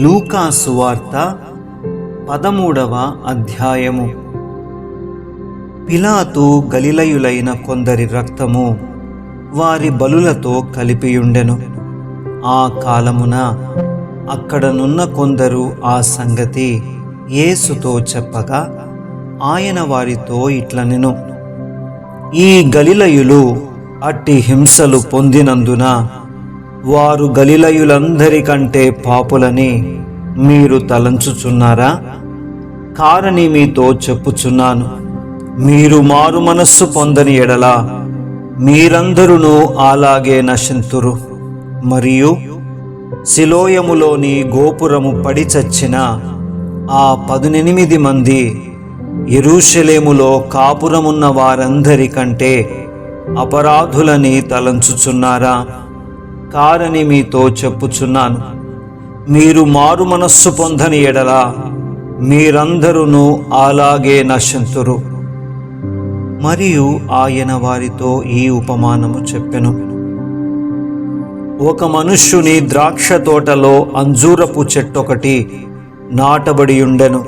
లూకా సువార్త 13వ అధ్యాయము. పిలాతు గలిలయులైన కొందరి రక్తము వారి బలులతో కలిపియుండెను. ఆ కాలమున అక్కడనున్న కొందరు ఆ సంగతి యేసుతో చెప్పగా ఆయన వారితో ఇట్లనెను: ఈ గలిలయులు అట్టి హింసలు పొందినందున వారు గలిలయులందరికంటే పాపులని మీరు తలంచుచున్నారా? కారని మీతో చెప్పుచున్నాను, మీరు మారు మనస్సు పొందని ఎడల మీరందరూ అలాగే నశింతురు. మరియు సిలోయములోని గోపురము పడి చచ్చిన ఆ 18 మంది యెరూషలేములో కాపురమున్న వారందరికంటే అపరాధులని తలంచుచున్నారా? కారని మీతో చెప్పుచున్నాను, మీరు మారు మనస్సు పొందని ఎడల మీరందరూ అలాగే నశింతురు. మరియు ఆయన వారితో ఈ ఉపమానము చెప్పెను: ఒక మనుష్యుని ద్రాక్ష తోటలో అంజూరపు చెట్టొకటి నాటబడి ఉండెను.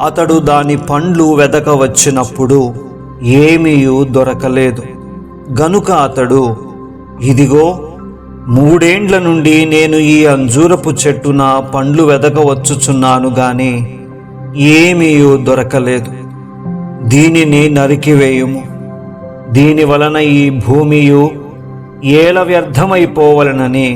అతడు దాని పండ్లు వెదక వచ్చినప్పుడు ఏమీయూ దొరకలేదు. గనుక అతడు, ఇదిగో, 3 ఏండ్ల నుండి నేను ఈ అంజూరపు చెట్టున పండ్లు వెదక వచ్చుచున్నాను గాని ఏమీయూ దొరకలేదు. దీనిని నరికివేయుము. దీని వలన ఈ భూమియు ఏల వ్యర్థమైపోవలనని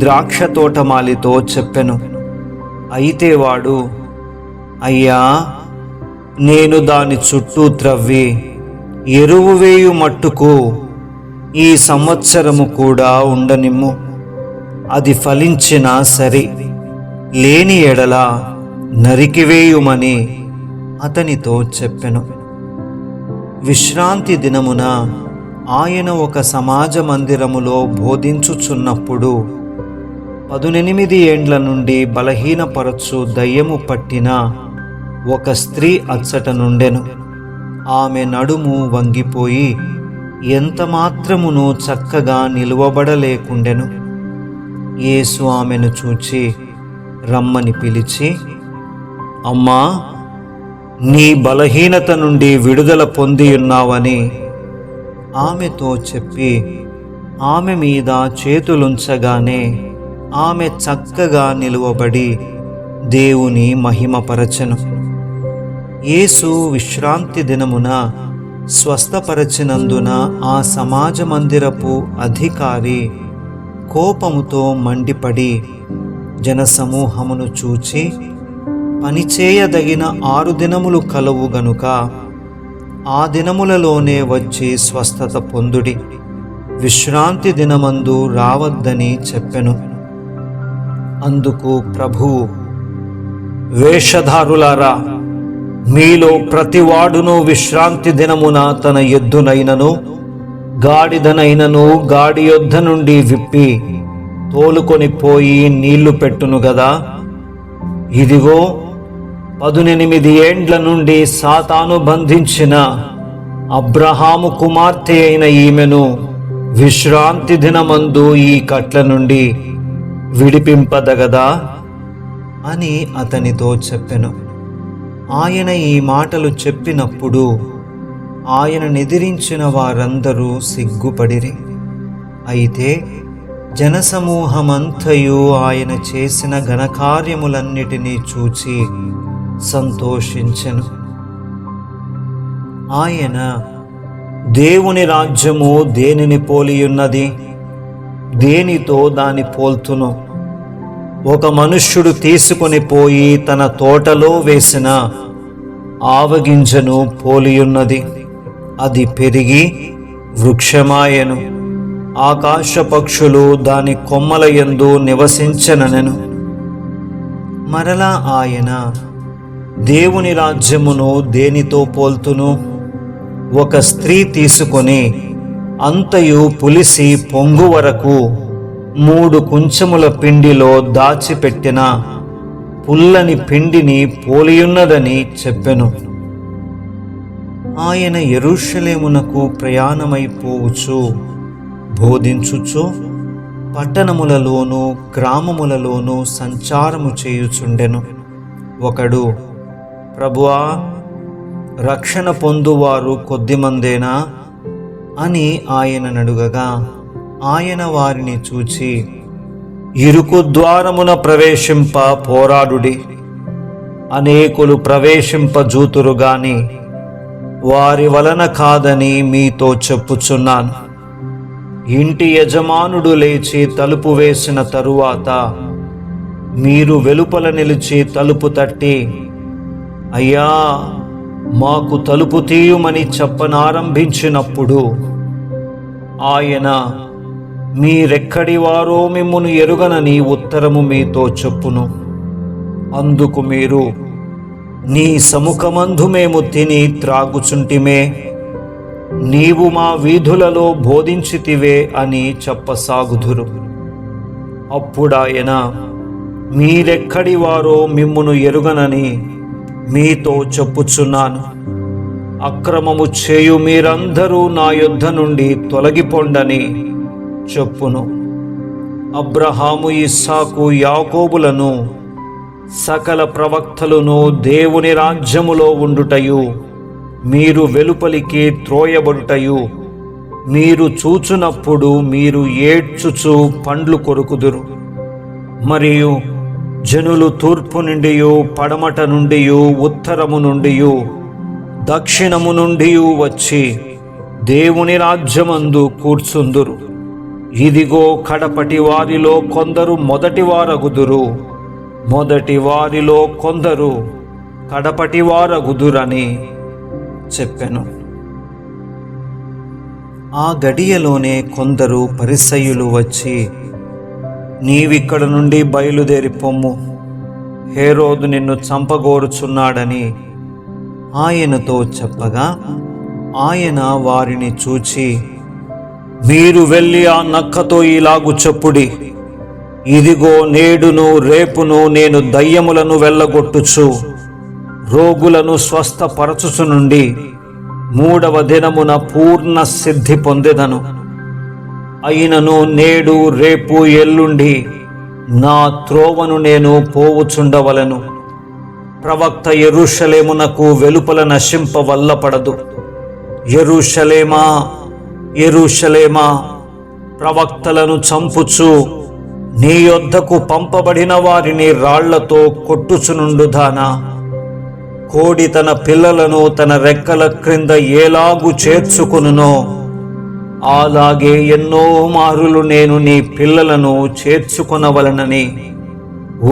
ద్రాక్ష తోటమాలితో చెప్పెను. అయితే వాడు, అయ్యా, నేను దాని చుట్టూ త్రవ్వి ఎరువు వేయు మట్టుకు ఈ సంవత్సరము కూడా ఉండనిమ్ము. అది ఫలించినా సరి, లేని ఎడల నరికివేయుమని అతనితో చెప్పెను. విశ్రాంతి దినమున ఆయన ఒక సమాజ మందిరములో బోధించుచున్నప్పుడు 18 ఏండ్ల నుండి బలహీనపరచు దయ్యము పట్టిన ఒక స్త్రీ అచ్చట నుండెను. ఆమె నడుము వంగిపోయి ఎంత మాత్రమును చక్కగా నిలువబడలేకుండెను. యేసు ఆమెను చూచి రమ్మని పిలిచి, అమ్మా, నీ బలహీనత నుండి విడుదల పొందియున్నావని ఆమెతో చెప్పి ఆమె మీద చేతులుంచగానే ఆమె చక్కగా నిలువబడి దేవుని మహిమపరచెను. యేసు విశ్రాంతి దినమున స్వస్థపరచినందున ఆ సమాజ మందిరపు అధికారి కోపముతో మండిపడి జనసమూహమును చూచి, పనిచేయదగిన 6 దినములు కలవు గనుక ఆ దినములలోనే వచ్చి స్వస్థత పొందుడి, విశ్రాంతి దినమందు రావద్దని చెప్పెను. అందుకు ప్రభువు, వేషధారులారా, మీలో ప్రతివాడును విశ్రాంతి దినమున తన ఎద్దునైనను గాడిదనైనను గాడి యొద్ద నుండి విప్పి తోలుకొని పోయి నీళ్లు పెట్టును గదా. ఇదిగో, 18 ఏండ్ల నుండి సాతాను బంధించిన అబ్రహాము కుమార్తె అయిన ఈమెను విశ్రాంతి దినమందు ఈ కట్ల నుండి విడిపింపదగదా అని అతనితో చెప్పెను. ఆయన ఈ మాటలు చెప్పినప్పుడు ఆయన నిదిరించిన వారందరూ సిగ్గుపడిరి. అయితే జనసమూహమంతయు ఆయన చేసిన ఘనకార్యములన్నిటినీ చూచి సంతోషించెను. ఆయన, దేవుని రాజ్యము దేనిని పోలియున్నది? దేనితో దాని పోల్తును? ఒక మనుష్యుడు తీసుకొని పోయి తన తోటలో వేసిన ఆవగింజను పోలియున్నది. అది పెరిగి వృక్షమాయెను. ఆకాశ పక్షులు దాని కొమ్మల యందు నివసించననెను. మరలా ఆయన, దేవుని రాజ్యమును దేనితో పోల్తును? ఒక స్త్రీ తీసుకొని అంతయు పులిసి పొంగు వరకు 3 కుంచముల పిండిలో దాచిపెట్టిన పుల్లని పిండిని పోలియున్నదని చెప్పెను. ఆయన యెరూషలేమునకు ప్రయాణమైపోవచ్చు బోధించుచు పట్టణములలోనూ గ్రామములలోనూ సంచారము చేయుచుండెను. ఒకడు, ప్రభువా, రక్షణ పొందువారు కొద్దిమందేనా అని ఆయననడుగగా, ఆయన వారిని చూచి, ఇరుకు ద్వారమున ప్రవేశింప పోరాడుడి, అనేకులు ప్రవేశింపజూతురు గాని వారి వలన కాదని మీతో చెప్పుచున్నాను. ఇంటి యజమానుడు లేచి తలుపు వేసిన తరువాత మీరు వెలుపల నిలిచి తలుపు తట్టి, అయ్యా, మాకు తలుపు తీయుమని చెప్పనారంభించినప్పుడు ఆయన మీరెక్కడి వారో మిమ్మును ఎరుగనని ఉత్తరము మీతో చెప్పును. అందుకు మీరు, నీ సముఖమందు మేము తిని త్రాగుచుంటిమే, నీవు మా వీధులలో బోధించితివే అని చెప్పసాగుదురు. అప్పుడాయన, మీరెక్కడి వారో మిమ్మును ఎరుగనని మీతో చెప్పుచున్నాను, అక్రమము చేయు మీరందరూ నా యొద్ద నుండి తొలగిపోండని చెప్పును. అబ్రహాము, ఇస్సాకు, యాకోబులను సకల ప్రవక్తలను దేవుని రాజ్యములో ఉండుటయు, మీరు వెలుపలికి త్రోయబడుటయు మీరు చూచునప్పుడు మీరు ఏడ్చుచు పండ్లు కొరుకుదురు. మరియు జనులు తూర్పు నుండి, పడమట నుండి, ఉత్తరము నుండి, దక్షిణము నుండి వచ్చి దేవుని రాజ్యమందు కూర్చుందురు. ఇదిగో, కడపటి వారిలో కొందరు మొదటి వారగుదురు, మొదటి వారిలో కొందరు కడపటి వారగుదురని చెప్పెను. ఆ గడియలోనే కొందరు పరిసయ్యులు వచ్చి, నీవిక్కడ నుండి బయలుదేరి పొమ్ము, హేరోదు నిన్ను చంపగోరుచున్నాడని ఆయనతో చెప్పగా, ఆయన వారిని చూచి, మీరు వెళ్ళి ఆ నక్కతో ఇలాగు చెప్పుడి, ఇదిగో, నేడును రేపును నేను దయ్యములను వెళ్ళగొట్టుచు రోగులను స్వస్థపరచుచునుండి 3వ దినమున పూర్ణ సిద్ధి పొందెదను. అయినను నేడు రేపు ఎల్లుండి నా త్రోవను నేను పోవుచుండవలెను. ప్రవక్త యెరూషలేమునకు వెలుపల నశింపవల్లపడదు. యెరూషలేమా, యెరూషలేమా, ప్రవక్తలను చంపుచు నీ యొద్దకు పంపబడిన వారిని రాళ్లతో కొట్టుచునుండుదానా, కోడి తన పిల్లలను తన రెక్కల క్రింద ఏలాగు చేర్చుకొనునో అలాగే ఎన్నో మారులు నేను నీ పిల్లలను చేర్చుకొనవలనని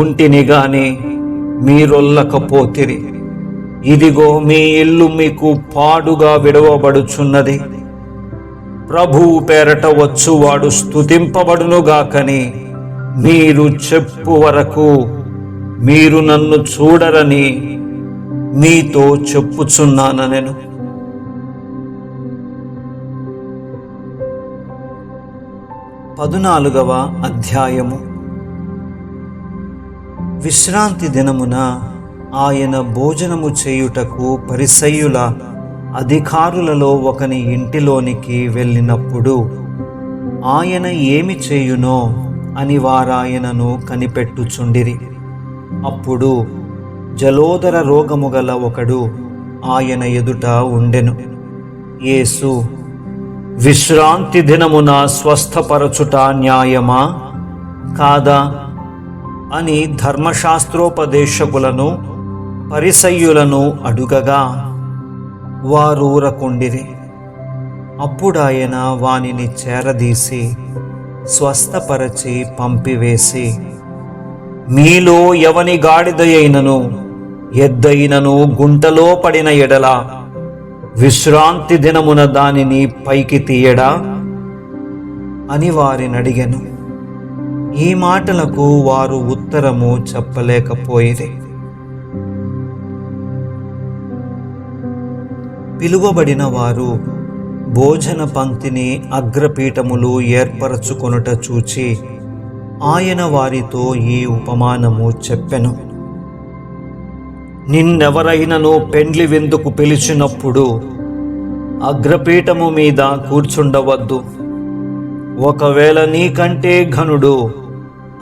ఉంటిని గాని మీరొల్లకపోతిరి. ఇదిగో, మీ ఇల్లు మీకు పాడుగా విడవబడుచున్నది. ప్రభువు పేరట వచ్చువాడు స్తుతింపబడునుగాకని మీరు చెప్పు వరకు మీరు నన్ను చూడరని మీతో చెప్పుచున్నానెను. 14వ అధ్యాయము. విశ్రాంతి దినమున ఆయన భోజనము చేయుటకు పరిసయ్యుల అధికారులలో ఒకని ఇంటిలోనికి వెళ్ళినప్పుడు ఆయన ఏమి చేయునో అని వారాయనను కనిపెట్టుచుండిరి. అప్పుడు జలోదర రోగము గల ఒకడు ఆయన ఎదుట ఉండెను. యేసు, విశ్రాంతి దినమున స్వస్థపరచుట న్యాయమా కాదా అని ధర్మశాస్త్రోపదేశకులను పరిసయ్యులను అడుగగా వారూరకుండిరి. అప్పుడాయన వానిని చేరదీసి స్వస్థపరచి పంపివేసి, మీలో ఎవని గాడిదయైనను ఎద్దైనను గుంటలో పడిన ఎడల విశ్రాంతి దినమున దానిని పైకి తీయడా అని వారినడిగెను. ఈ మాటలకు వారు ఉత్తరము చెప్పలేకపోయిరి. పిలువబడిన వారు భోజన పంక్తిని అగ్రపీఠములు ఏర్పరచుకొనుట చూచి ఆయన వారితో ఈ ఉపమానము చెప్పెను. నిన్నెవరైనను పెండ్లి విందుకు పిలిచినప్పుడు అగ్రపీఠము మీద కూర్చుండవద్దు. ఒకవేళ నీకంటే ఘనుడు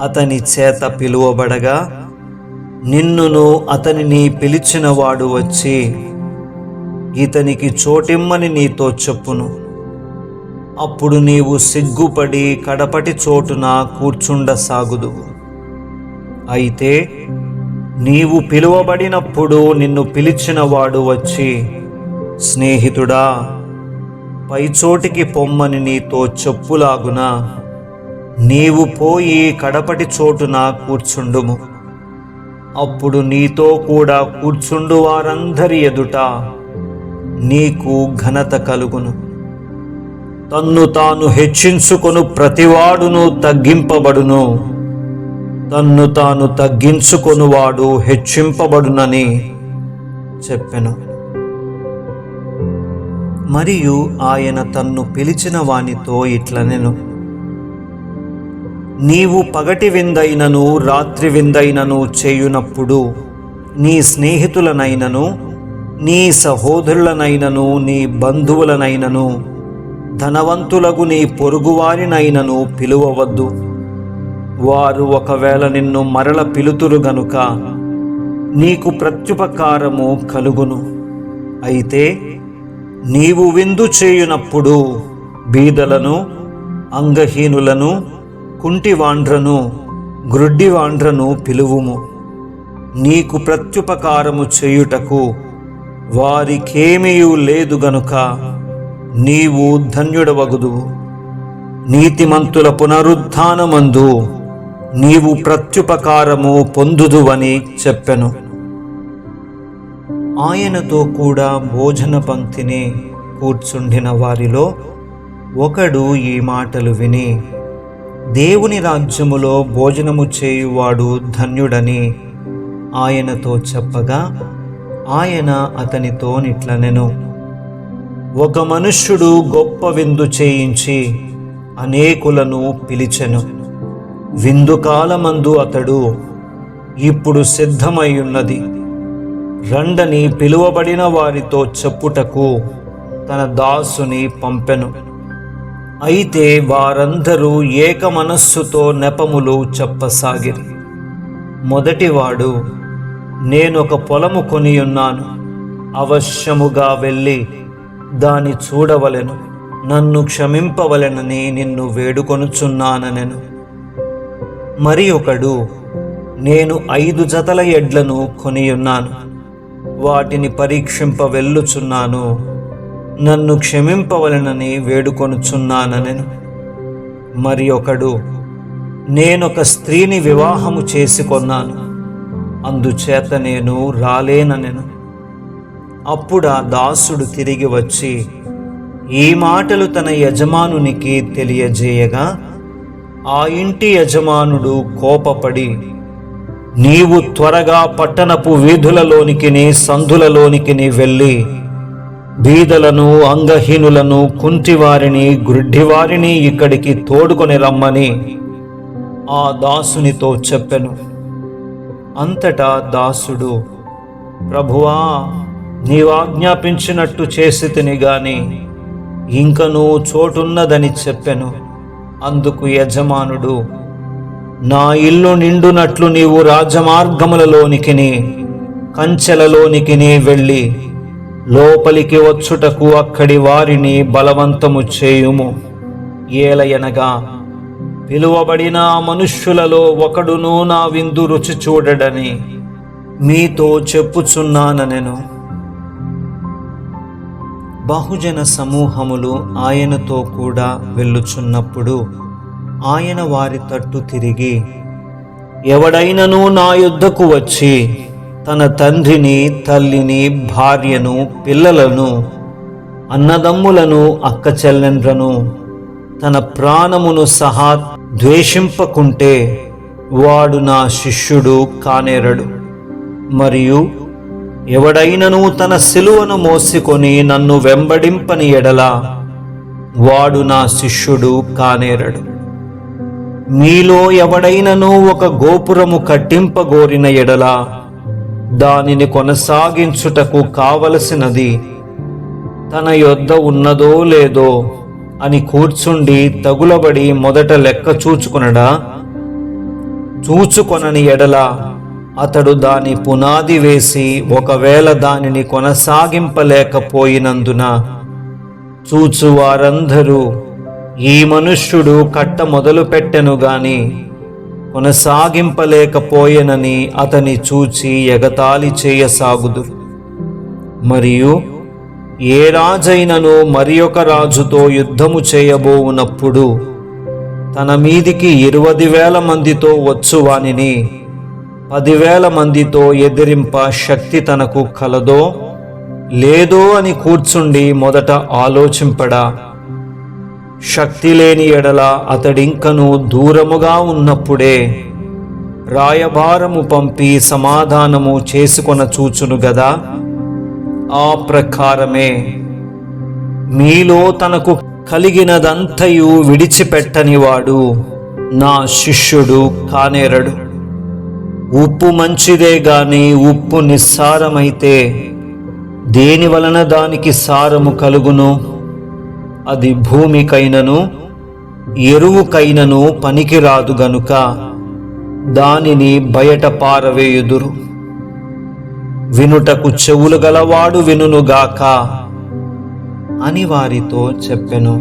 అతని చేత పిలువబడగా నిన్నును అతనిని పిలిచినవాడు వచ్చి ఇతనికి చోటిమ్మని నీతో చెప్పును. అప్పుడు నీవు సిగ్గుపడి కడపటి చోటున కూర్చుండసాగుదు. అయితే నీవు పిలువబడినప్పుడు నిన్ను పిలిచినవాడు వచ్చి, స్నేహితుడా, పైచోటికి పొమ్మని నీతో చెప్పులాగున నీవు పోయి కడపటి చోటున కూర్చుండుము. అప్పుడు నీతో కూడా కూర్చుండు వారందరి ఎదుట నీకు ఘనత కలుగును. తన్ను తాను హెచ్చించుకొను ప్రతివాడును తగ్గింపబడును, తన్ను తాను తగ్గించుకొనువాడు హెచ్చింపబడునని చెప్పెను. మరియు ఆయన తన్ను పిలిచిన వానితో ఇట్లనెను, నీవు పగటి విందైనను రాత్రి విందైనను చేయునప్పుడు నీ స్నేహితులనైనను నీ సహోదరులనైనను నీ బంధువులనైనను ధనవంతులగు నీ పొరుగువారినైనను పిలువవద్దు. వారు ఒకవేళ నిన్ను మరల పిలుతురు గనుక నీకు ప్రత్యుపకారము కలుగును. అయితే నీవు విందు చేయునప్పుడు బీదలను, అంగహీనులను, కుంటివాండ్రను, గ్రుడ్డివాండ్రను పిలువుము. నీకు ప్రత్యుపకారము చేయుటకు వారికేమీయూ లేదు గనుక నీవు ధన్యుడవగుదువు. నీతిమంతుల పునరుత్థానమందు నీవు ప్రత్యుపకారము పొందుదువని చెప్పెను. ఆయనతో కూడా భోజన పంక్తిని కూర్చుండిన వారిలో ఒకడు ఈ మాటలు విని, దేవుని రాజ్యములో భోజనము చేయువాడు ధన్యుడని ఆయనతో చెప్పగా, ఆయన అతనితో ఇట్లనెను, ఒక మనుష్యుడు గొప్ప విందు చేయించి అనేకులను పిలిచెను. విందు కాలమందు అతడు, ఇప్పుడు సిద్ధమయ్యున్నది, రండని పిలువబడిన వారితో చెప్పుటకు తన దాసుని పంపెను. అయితే వారందరూ ఏక మనస్సుతో నెపములు చెప్పసాగిరి. మొదటివాడు, నేనొక పొలము కొనియున్నాను, అవశ్యముగా వెళ్ళి దాని చూడవలెను, నన్ను క్షమింపవలెనని నిన్ను వేడుకొనుచున్నానెను. మరి ఒకడు, నేను 5 జతల ఎడ్లను కొనియున్నాను, వాటిని పరీక్షింప వెళ్ళుచున్నాను, నన్ను క్షమింపవలెనని వేడుకొనుచున్నానెను. మరి ఒకడు, నేనొక స్త్రీని వివాహము చేసుకొన్నాను, అందుచేత నేను రాలేననెను. అప్పుడు ఆ దాసుడు తిరిగి వచ్చి ఈ మాటలు తన యజమానునికి తెలియజేయగా, ఆ ఇంటి యజమానుడు కోపపడి, నీవు త్వరగా పట్టణపు వీధులలోనికిని సందులలోనికిని వెళ్ళి బీదలను, అంగహీనులను, కుంటివారిని, గ్రుడ్డివారిని ఇక్కడికి తోడుకొని రమ్మని ఆ దాసునితో చెప్పెను. అంతటా దాసుడు, ప్రభువా, నీవాజ్ఞాపించినట్టు చేసితిని గాని ఇంకనూ చోటున్నదని చెప్పెను. అందుకు యజమానుడు, నా ఇల్లు నిండునట్లు నీవు రాజమార్గములలోనికిని కంచెలలోనికిని వెళ్ళి లోపలికి వచ్చుటకు అక్కడి వారిని బలవంతము చేయుము. ఏలయనగా పిలువబడిన మనుష్యులలో ఒకడును నా విందు రుచి చూడడని మీతో చెప్పుచున్నానెను. బహుజన సమూహములు ఆయనతో కూడా వెళ్ళుచున్నప్పుడు ఆయన వారి తట్టు తిరిగి, ఎవడైనను నా యొద్దకు వచ్చి తన తండ్రిని, తల్లిని, భార్యను, పిల్లలను, అన్నదమ్ములను, అక్కచెల్లెండ్రను, తన ప్రాణమును సహా ద్వేషింపకుంటే వాడు నా శిష్యుడు కానేరడు. మరియు ఎవడైనను తన సిలువను మోసికొని నన్ను వెంబడింపని ఎడల వాడు నా శిష్యుడు కానేరడు. మీలో ఎవడైనను ఒక గోపురము కట్టింపగోరిన ఎడల దానిని కొనసాగించుటకు కావలసినది తన యొద్ద ఉన్నదో లేదో అని కూర్చుండి తగులబడి మొదట లెక్క చూచుకొనడా? చూచుకొనని ఎడల అతడు దాని పునాది వేసి ఒకవేళ దానిని కొనసాగింపలేకపోయినందున చూచువారందరూ ఈ మనుష్యుడు కట్ట మొదలు పెట్టెను గాని కొనసాగింపలేకపోయెనని అతని చూచి ఎగతాళి చేయసాగుదురు. మరియు ఏ రాజైనను మరి ఒక రాజుతో యుద్ధము చేయబోవునప్పుడు తన మీదికి 20,000 మందితో వచ్చువానిని 10,000 మందితో ఎదిరింప శక్తి తనకు కలదో లేదో అని కూర్చుండి మొదట ఆలోచింపడా? శక్తి లేని ఎడల అతడింకను దూరముగా ఉన్నప్పుడే రాయబారము పంపి సమాధానము చేసుకొన చూచును గదా. ఆ ప్రకారమే మీలో తనకు కలిగినదంతయు విడిచిపెట్టనివాడు నా శిష్యుడు కానేరడు. ఉప్పు మంచిదే గాని ఉప్పు నిస్సారమైతే దేని వలన దానికి సారము కలుగును? అది భూమికైనను ఎరువుకైనను పనికిరాదు గనుక దానిని బయట పారవేయుదురు. వినుటకు చెవులు గలవాడు వినుగాక అని వారితో చెప్పెను.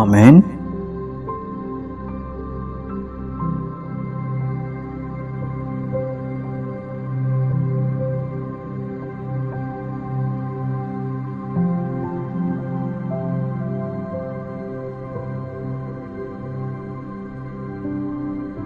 ఆమేన్.